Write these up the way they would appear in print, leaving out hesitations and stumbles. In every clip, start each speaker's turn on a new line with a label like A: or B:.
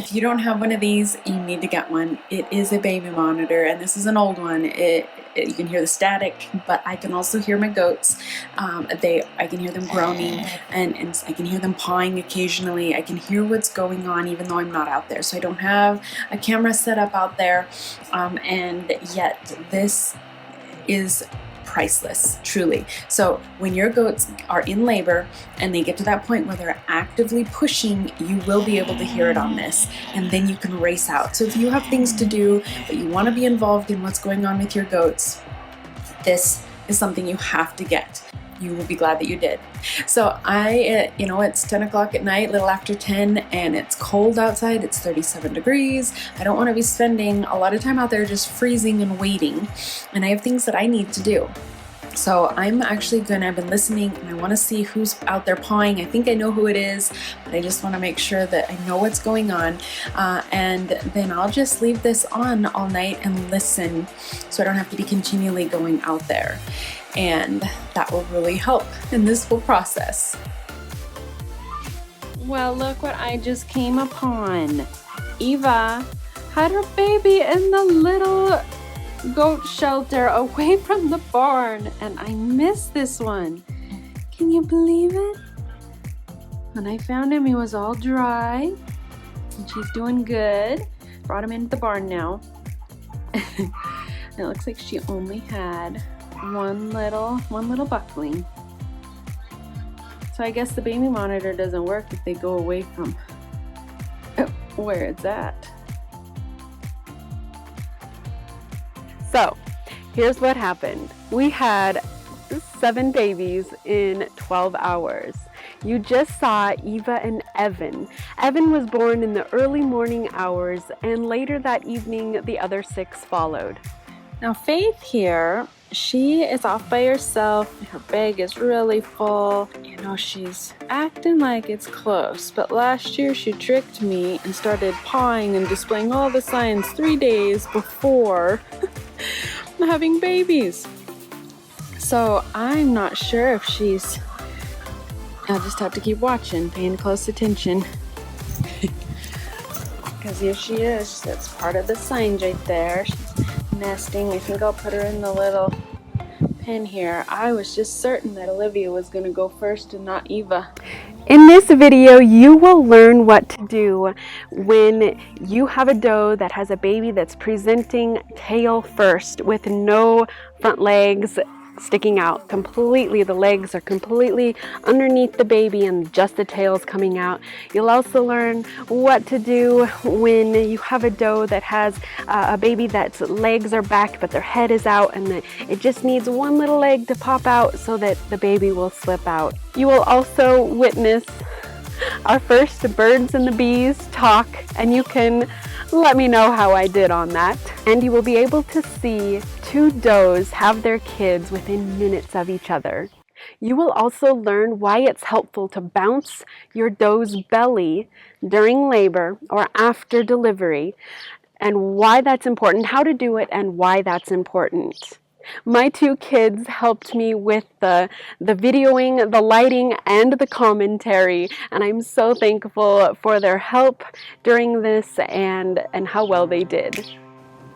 A: If you don't have one of these, you need to get one. It is a baby monitor, and this is an old one. You can hear the static, but I can also hear my goats. I can hear them groaning, and I can hear them pawing occasionally. I can hear what's going on even though I'm not out there. So I don't have a camera set up out there, and yet this is priceless, truly. So when your goats are in labor and they get to that point where they're actively pushing, you will be able to hear it on this, and then you can race out. So if you have things to do, but you want to be involved in what's going on with your goats, this is something you have to get. You will be glad that you did. So it's 10 o'clock at night, a little after 10, and it's cold outside. It's 37 degrees. I don't want to be spending a lot of time out there just freezing and waiting. And I have things that I need to do. So I've been listening, and I want to see who's out there pawing. I think I know who it is, but I just want to make sure that I know what's going on. And then I'll just leave this on all night and listen, so I don't have to be continually going out there. And that will really help in this whole process.
B: Well, look what I just came upon. Eva had her baby in the little goat shelter away from the barn, and I missed this one. Can you believe it? When I found him, he was all dry, and she's doing good. Brought him into the barn now. It looks like she only had one little buckling. So I guess the baby monitor doesn't work if they go away from where it's at. So here's what happened. We had 7 babies in 12 hours. You just saw Eva and Evan. Evan was born in the early morning hours, and later that evening the other 6 followed. Now Faith here, she is off by herself. Her bag is really full. She's acting like it's close, but last year she tricked me and started pawing and displaying all the signs 3 days before having babies. So I'm not sure if I'll just have to keep watching, paying close attention. Because here she is. That's part of the signs right there. She's nesting. I think I'll put her in the little pen here. I was just certain that Olivia was going to go first and not Eva. In this video, you will learn what to do when you have a doe that has a baby that's presenting tail first with no front legs sticking out completely. The legs are completely underneath the baby and just the tail's coming out. You'll also learn what to do when you have a doe that has a baby that's legs are back but their head is out, and that it just needs one little leg to pop out so that the baby will slip out. You will also witness our first birds and the bees talk, and you can let me know how I did on that. And you will be able to see 2 does have their kids within minutes of each other. You will also learn why it's helpful to bounce your doe's belly during labor or after delivery, and why that's important, how to do it, and why that's important. My 2 kids helped me with the videoing, the lighting, and the commentary, and I'm so thankful for their help during this and how well they did.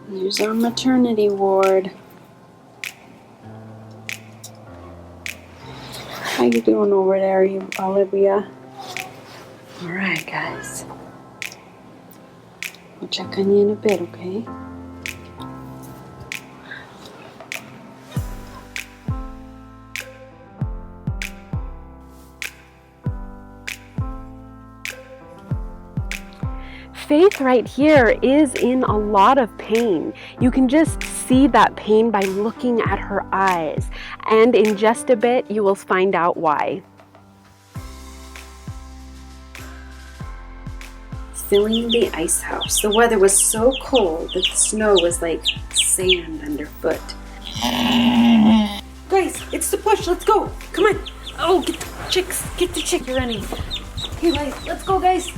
B: Here's our maternity ward. How you doing over there, Olivia? All right, guys. We'll check on you in a bit, okay? Faith right here is in a lot of pain. You can just see that pain by looking at her eyes, and in just a bit you will find out why. Filling the ice house. The weather was so cold that the snow was like sand underfoot. Guys, it's the push. Let's go. Come on. Oh, get the chicks. Get the chick. You're running. Okay, guys, let's go, guys.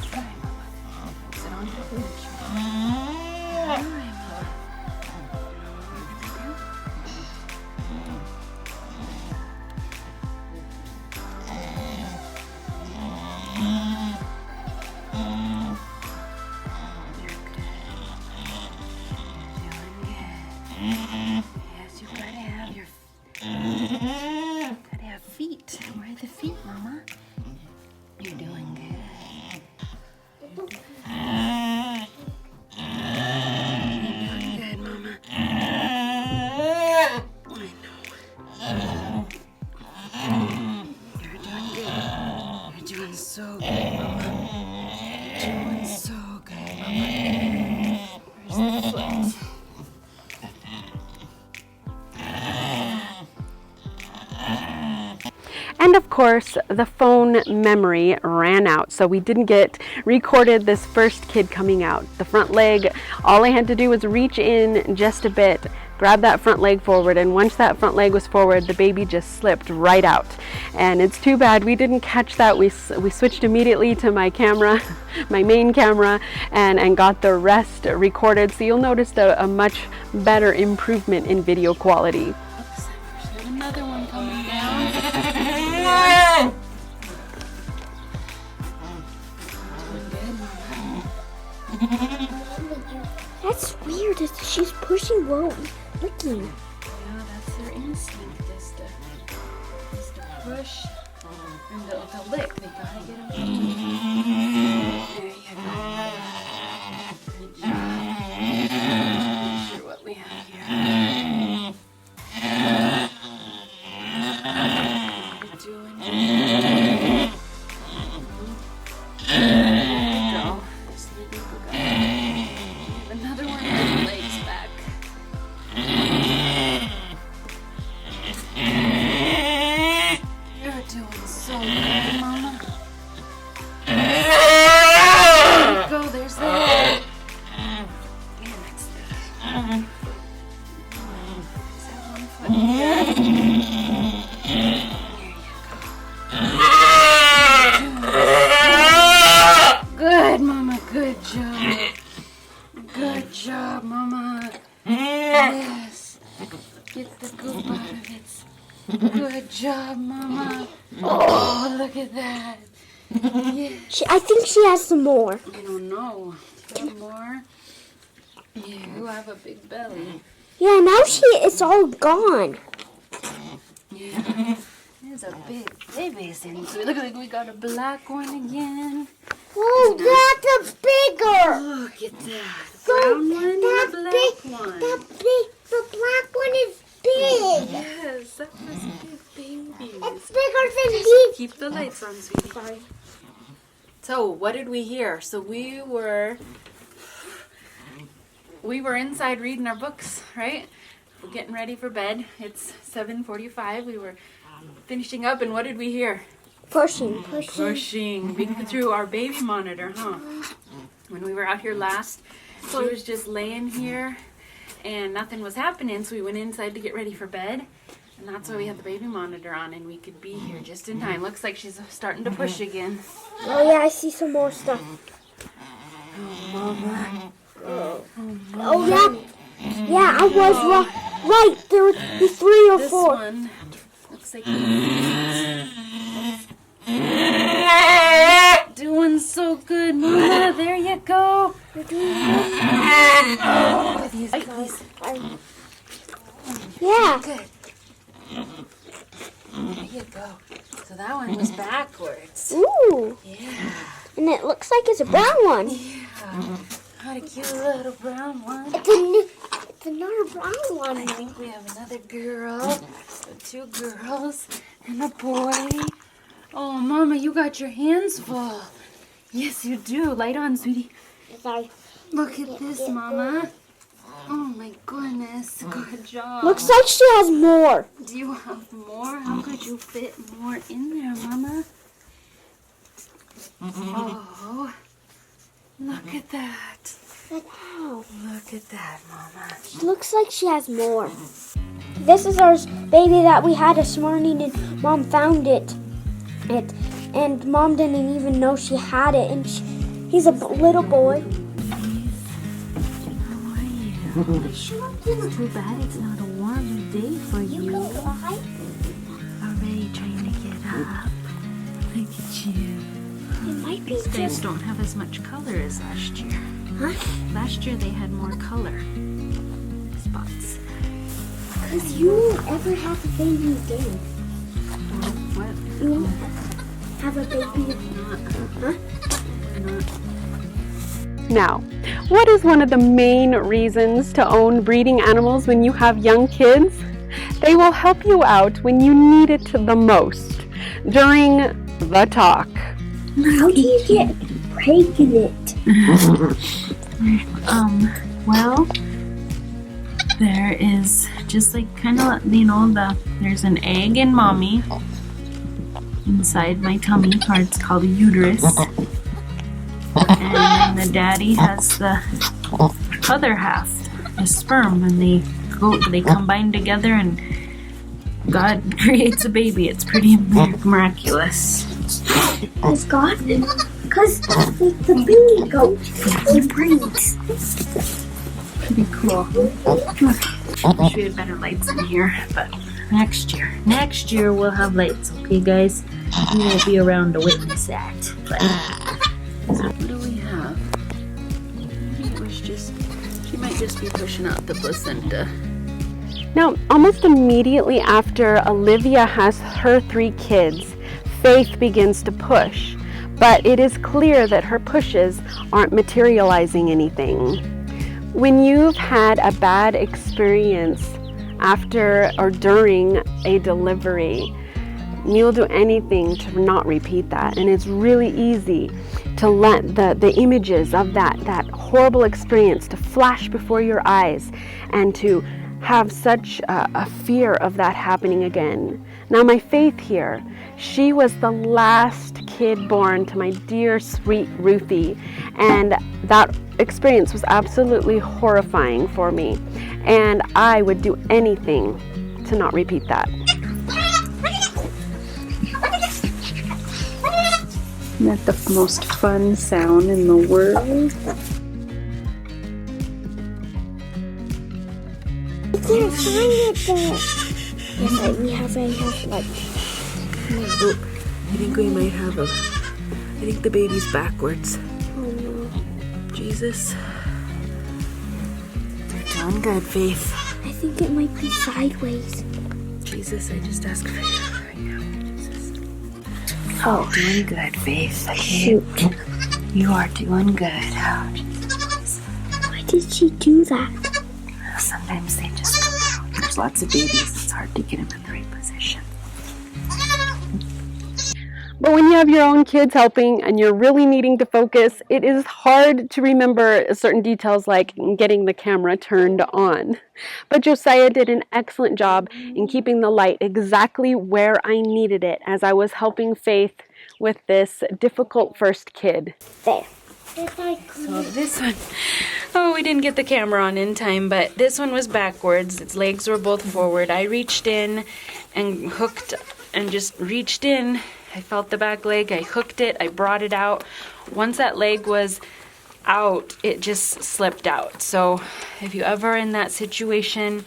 B: course, the phone memory ran out, so we didn't get recorded this first kid coming out. The front leg, all I had to do was reach in just a bit, grab that front leg forward, and once that front leg was forward, the baby just slipped right out. And it's too bad we didn't catch that. We switched immediately to my camera, my main camera, and got the rest recorded, so you'll notice a much better improvement in video quality.
A: Oops, there's another one coming down.
C: That's weird. She's pushing low, licking.
A: Yeah, that's their instinct, is to push and to lick. They gotta get them. There you go. Good job. Not sure what we have here. What are you doing? There you go. This little guy. Another one with the legs back. You're doing so good, Mama. There you go, there's the head. And that's the... Is that one foot here? There you go. Good, Mama, good job. Good job, Mama. Yes. Get the goop out of it. Good job, Mama. Oh, look at that. Yes.
C: I think she has some more.
A: I don't know. One more. Yeah, you have a big belly.
C: Yeah, now it's all gone.
A: Yeah. There's a big baby thing. So look, we got a black one again.
C: Oh, that's a bigger.
A: Look at that. Brown one and a black one.
C: The black one is big.
A: Yes, that was big babies.
C: It's bigger than these.
A: Keep the lights on, sweetie. Sorry. So, what did we hear? So we were inside reading our books, right? We're getting ready for bed. It's 7:45. We were finishing up, and what did we hear?
C: Pushing.
A: Reading through our baby monitor, huh? When we were out here last, she was just laying here, and nothing was happening, so we went inside to get ready for bed. And that's why we had the baby monitor on, and we could be here just in time. Looks like she's starting to push again.
C: Oh yeah, I see some more stuff.
A: Oh, Mama.
C: Oh yeah, yeah, I was right. There were 3 or 4.
A: This one looks like doing so good, Mama. There you go.
C: You're doing
A: Oh, these guys.
C: Yeah.
A: Good. There you go. So that one was backwards.
C: Ooh.
A: Yeah.
C: And it looks like it's a brown one.
A: Yeah. What a cute little brown one.
C: It's another brown one.
A: I think we have another girl. So 2 girls and a boy. Oh, Mama, you got your hands full. Yes, you do. Light on, sweetie.
C: Sorry.
A: Look at this, Mama. Oh, my goodness. Good job.
C: Looks like she has more.
A: Do you have more? How could you fit more in there, Mama? Oh, look at that.
C: Wow.
A: Look at that, Mama.
C: Looks like she has more. This is our baby that we had this morning, and Mom found it. And Mom didn't even know she had it. And he's a little boy.
A: How are you? Sure, it's too bad it's not a warm day for you. Already trying to get up. Look at you.
C: It might be
A: These guys
C: just...
A: don't have as much color as last year.
C: Huh?
A: Last year they had more color spots.
C: Because you won't ever have a baby again.
A: What?
C: You won't have a baby. Huh?
B: Now, what is one of the main reasons to own breeding animals when you have young kids? They will help you out when you need it the most, during the talk.
C: How do you get pregnant?
A: Well, there is just like kind of, there's an egg in mommy, inside my tummy, or it's called a uterus. And then the daddy has the other half, the sperm, and they combine together and God creates a baby. It's pretty miraculous.
C: Because God, because the baby goat, he breathes.
A: Pretty cool. Wish we had better lights in here, but next year we'll have lights, okay guys? We won't be around to witness that. But what do we have? It was just, she might just be pushing out the placenta.
B: Now, almost immediately after Olivia has her 3 kids, Faith begins to push, but it is clear that her pushes aren't materializing anything. When you've had a bad experience after or during a delivery, you'll do anything to not repeat that, and it's really easy to let the images of that horrible experience to flash before your eyes and to have such a fear of that happening again. Now my Faith here, she was the last kid born to my dear sweet Ruthie, and that experience was absolutely horrifying for me, and I would do anything to not repeat that.
A: Isn't that the most fun sound in the world?
C: I can't find it there. Yes, we have like.
A: Oh, I think we might have I think the baby's backwards.
C: Oh no.
A: Jesus. You're doing good, Faith.
C: I think it might be sideways.
A: Jesus, I just ask for you right now. Jesus.
C: Oh,
A: Doing good, Faith. Okay?
C: shoot.
A: You are doing good. Oh, Jesus.
C: Why did she do that?
A: Sometimes they just come out. There's lots of babies. It's hard to get them in the right position.
B: But when you have your own kids helping and you're really needing to focus, it is hard to remember certain details like getting the camera turned on. But Josiah did an excellent job in keeping the light exactly where I needed it as I was helping Faith with this difficult first kid.
C: There.
A: So this one, oh, we didn't get the camera on in time, but this one was backwards. Its legs were both forward. I reached in and hooked and just reached in. I felt the back leg. I hooked it. I brought it out. Once that leg was out, it just slipped out. So if you ever in that situation,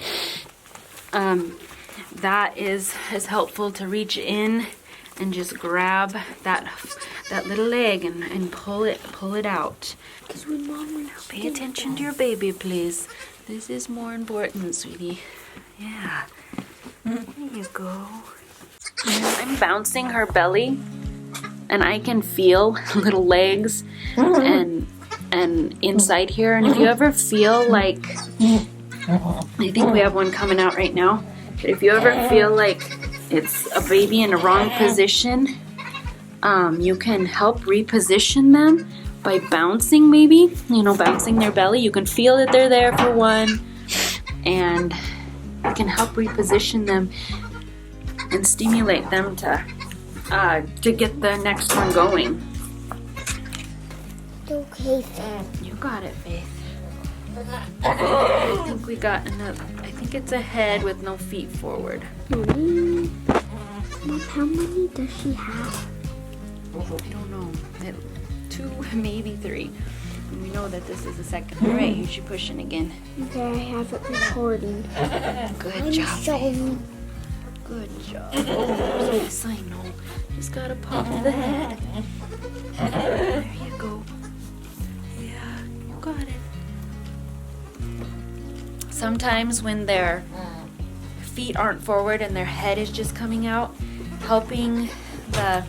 A: that is helpful to reach in and just grab that little leg and pull it out.
C: Because when Mom went
A: Pay attention to your baby, please. This is more important, sweetie. Yeah. There you go. I'm bouncing her belly, and I can feel little legs and inside here. And if you ever feel like, I think we have one coming out right now. But if you ever feel like it's a baby in a wrong position, you can help reposition them by bouncing, maybe, bouncing their belly. You can feel that they're there for one, and you can help reposition them and stimulate them to get the next one going.
C: Okay.
A: You got it, Faith. I think we got another. I think it's a head with no feet forward.
C: Mom, how many does she have?
A: I don't know. 2, maybe 3. And we know that this is the second. All right, you should push in again.
C: Okay, I have it recording.
A: Good job.
C: Showing.
A: Good job. Oh, yes, I know. Just gotta pop the head. There you go. Yeah, you got it. Sometimes when their feet aren't forward and their head is just coming out, helping the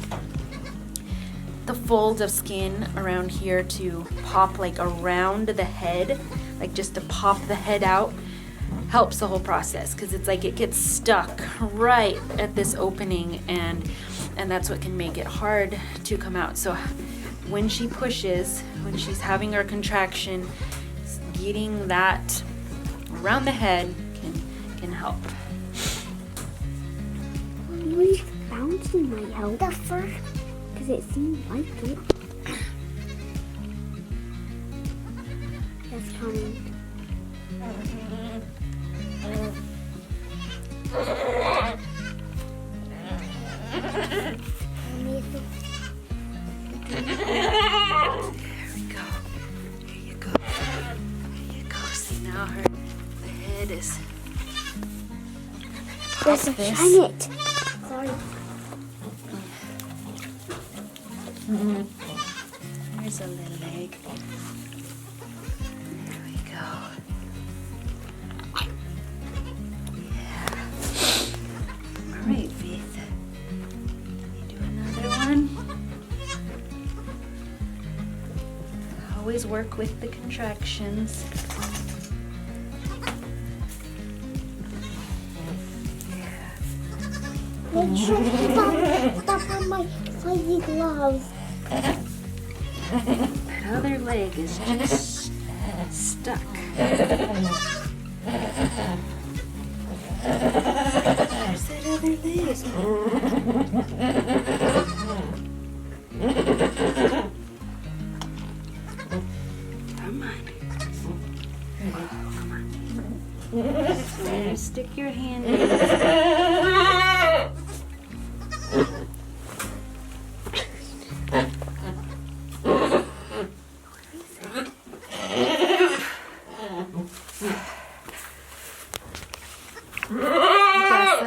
A: folds of skin around here to pop like around the head, like just to pop the head out, helps the whole process, because it's like it gets stuck right at this opening, and that's what can make it hard to come out. So when she pushes, when she's having her contraction, getting that around the head can help.
C: We bouncing might help. The first, because it seemed like it. That's coming.
B: There we go. There you go. There you go. See now the head is.
C: Yes, shine it. Sorry.
B: There's a little leg. There we go. Yeah. All right, Faith. Can you do another one? Always work with the contractions.
C: Make sure to stop on my fuzzy gloves.
B: That other leg is just stuck. There's that other leg. Come on. Come on. So stick your hand in.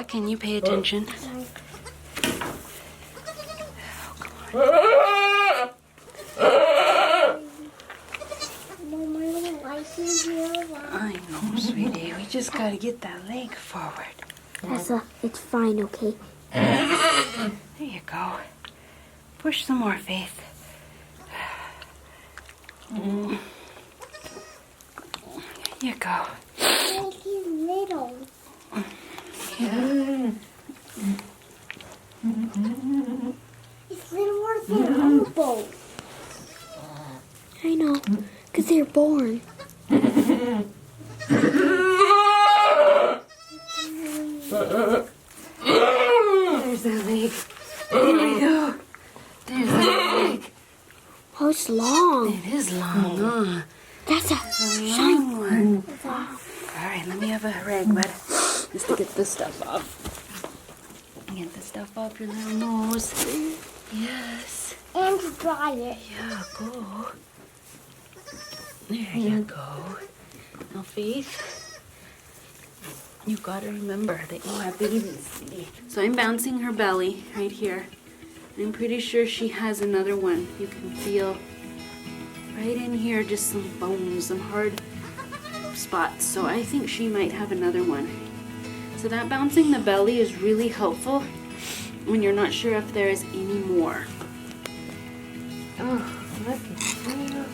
B: Can you pay attention? I know, sweetie. We just gotta get that leg forward.
C: Tessa, it's fine, okay?
B: There you go. Push some more, Faith. There you go.
C: Like he's little.
B: Yeah.
C: It's littler than elbow. I know, because they're born.
B: There's that leg. There we go. There's that leg.
C: Oh, it's long.
B: It is long, huh?
C: That's
B: A long one.
C: Wow.
B: All right, let me have a rag, bud. Just to get this stuff off. Get the stuff off your little nose. Yes.
C: And to dry it.
B: Yeah, go. There you go. Now, Faith, you gotta remember that you have babies, sweetie. So I'm bouncing her belly right here. I'm pretty sure she has another one. You can feel right in here just some bones, some hard spots. So I think she might have another one. So that bouncing the belly is really helpful when you're not sure if there is any more. Oh, look at you.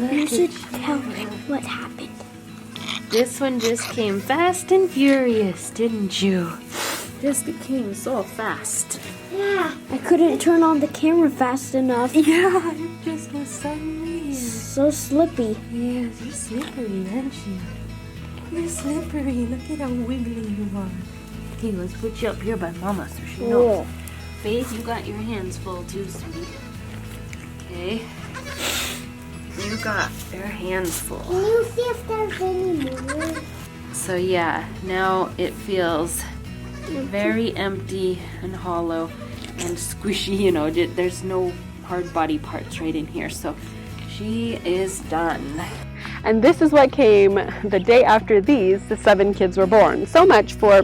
C: You should tell me what happened.
B: This one just came fast and furious, didn't you? Just came so fast.
C: Yeah. I couldn't turn on the camera fast enough.
B: Yeah, it just was suddenly.
C: So slippy.
B: Yes, you're slippery, aren't you? You're slippery. Look at how wiggly you are. Okay, let's put you up here by Mama so she knows. Faith, you got your hands full too, sweetie. Okay. You got your hands full.
C: Can you see if there's any more?
B: So yeah, now it feels very empty and hollow and squishy, you know, there's no hard body parts right in here. So she is done.
D: And this is what came the day after the 7 kids were born. So much for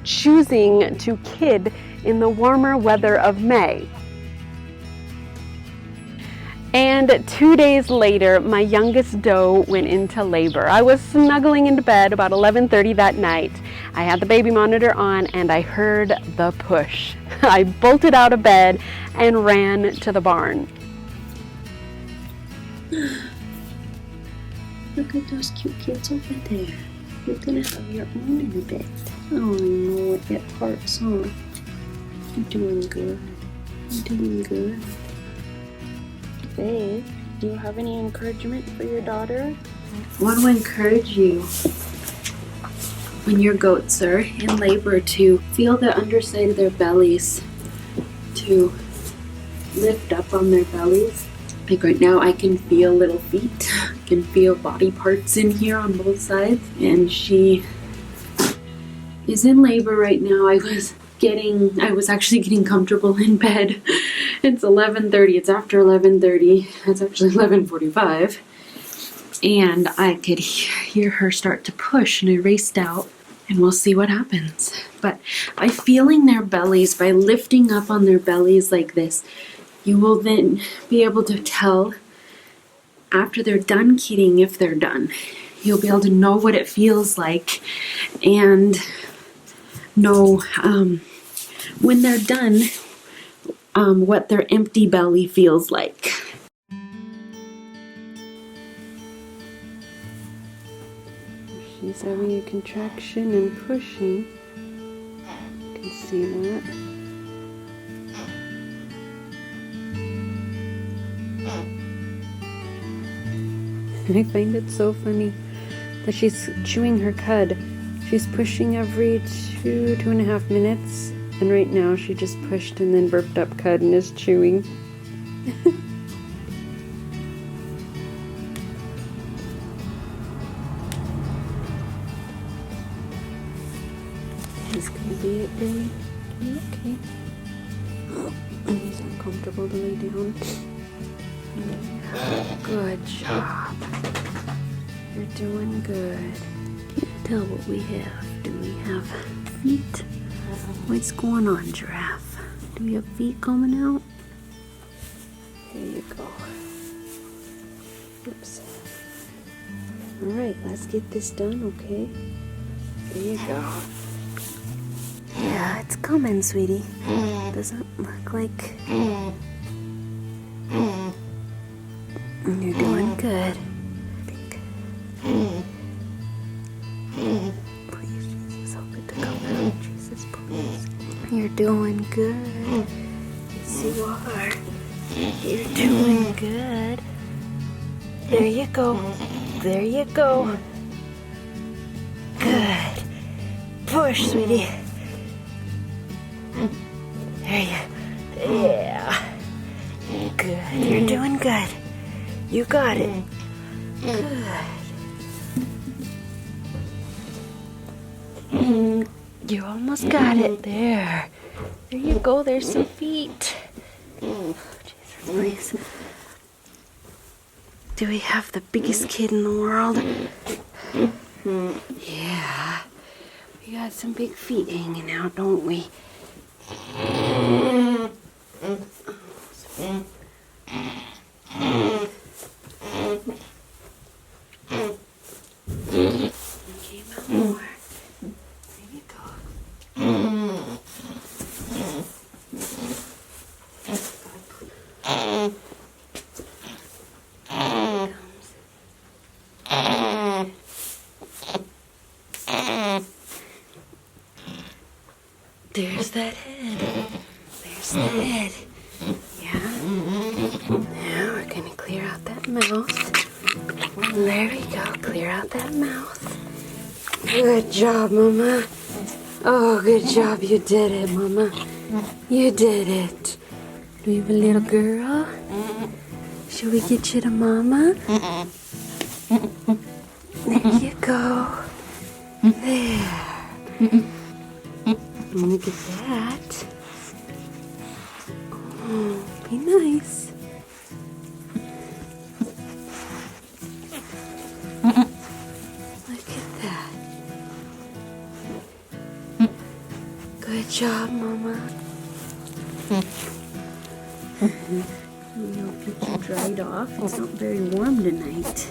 D: choosing to kid in the warmer weather of May. And 2 days later, my youngest doe went into labor. I was snuggling into bed about 11:30 that night. I had the baby monitor on and I heard the push. I bolted out of bed and ran to the barn.
B: Look at those cute kids over there. You're gonna have your own in a bit. Oh no, it hurts, huh? You're doing good. You're doing good. Babe, do you have any encouragement for your daughter? Want to encourage you.
A: when your goats are in labor to feel the underside of their bellies, to lift up on their bellies. Like right now I can feel little feet, I can feel body parts in here on both sides, and she is in labor right now. I was actually getting comfortable in bed. It's 11:30, it's after 11:30, it's actually 11:45. And I could hear her start to push, and I raced out, and we'll see what happens. But by feeling their bellies, by lifting up on their bellies like this, you will then be able to tell after they're done kidding if they're done. You'll be able to know what it feels like and know when they're done what their empty belly feels like.
D: She's having a contraction and pushing. You can see that. I find it so funny that she's chewing her cud. She's pushing every 2.5 minutes, and right now she just pushed and then burped up cud and is chewing. Is gonna be it, Billy? Okay. He's uncomfortable to lay down. Good job. You're doing good. Can't tell what we have. Do we have feet? What's going on, giraffe? Do we have feet coming out? There you go. Oops. Alright, let's get this done, okay? There you go. Yeah, it's coming, sweetie. Doesn't look like... You're doing good. Please, Jesus, help it to come out. Jesus, please. You're doing good. Yes, you are. You're doing good. There you go. There you go. Good. Push, sweetie. There you. Yeah. Good. You're doing good. You got it. Good. You almost got it. There. There you go. There's some feet. Jesus, please. Do we have the biggest kid in the world? Yeah. We got some big feet hanging out, don't we? Came out more. There you go. There's that head. There's the head. Yeah. Now we're gonna clear out that mouth. There we go. Clear out that mouth. Good job, Mama. Oh, good job. You did it, Mama. You did it. Do you have a little girl? Should we get you to Mama? There you go. There. Look at that. Oh, be nice. Look at that. Good job, Mama. You'll get you dried off. It's not very warm tonight.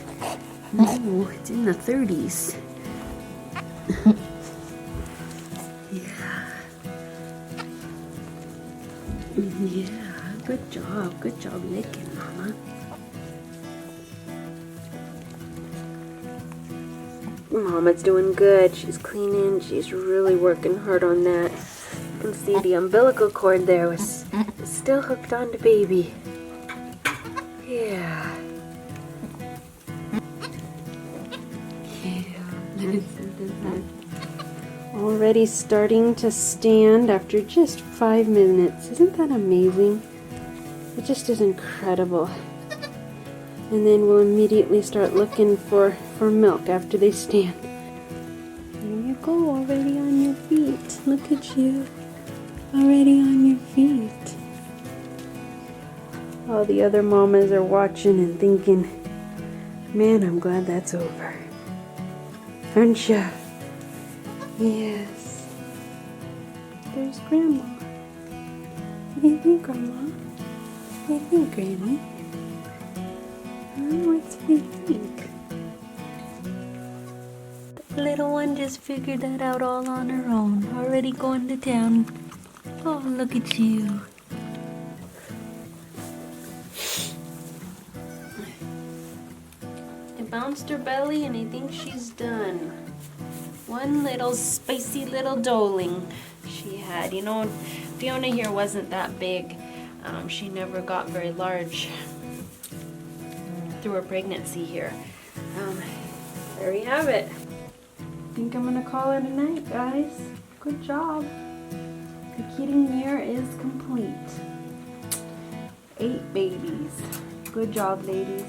D: No, it's in the 30s. Yeah, good job. Good job licking, Mama. Mama's doing good. She's cleaning. She's really working hard on that. You can see the umbilical cord there was still hooked onto baby. Yeah. Yeah. already starting to stand after just 5 minutes. Isn't that amazing? It just is incredible. And then we'll immediately start looking for milk after they stand. There you go, already on your feet. Look at you, already on your feet. All the other mamas are watching and thinking, man, I'm glad that's over. Aren't you? Yes. There's Grandma. What do you think, Grandma? What do you think, Granny? What do you think? The little one just figured that out all on her own. Already going to town. Oh, look at you. It bounced her belly and I think she's done. One little spicy little doling she had. You know, Fiona here wasn't that big. She never got very large through her pregnancy here. There we have it. I think I'm gonna call it a night, guys. Good job. The kidding year is complete. 8 babies. Good job, ladies.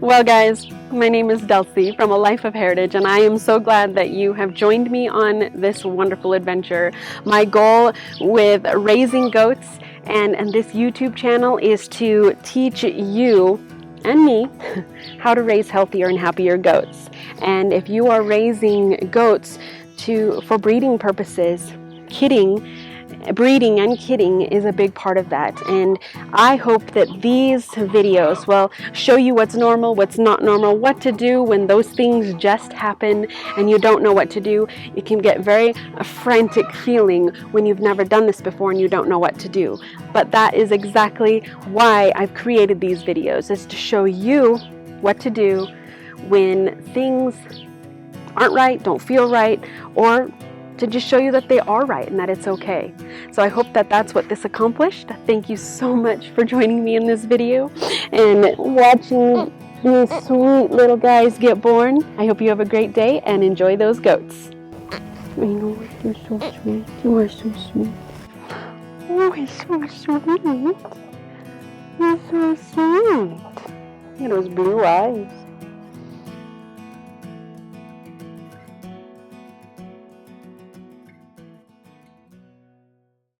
D: Well, guys, my name is Delci from A Life of Heritage, and I am so glad that you have joined me on this wonderful adventure. My goal with raising goats and this YouTube channel is to teach you and me how to raise healthier and happier goats. And if you are raising goats for breeding purposes, breeding and kidding is a big part of that. And I hope that these videos will show you what's normal, what's not normal, what to do when those things just happen and you don't know what to do. It can get very frantic feeling when you've never done this before and you don't know what to do. But that is exactly why I've created these videos, is to show you what to do when things aren't right, don't feel right, or to just show you that they are right and that it's okay. So I hope that that's what this accomplished. Thank you so much for joining me in this video and watching these sweet little guys get born. I hope you have a great day and enjoy those goats. I know, you're so sweet. You are so sweet. Oh, he's so sweet. You're so sweet. Look at those blue eyes.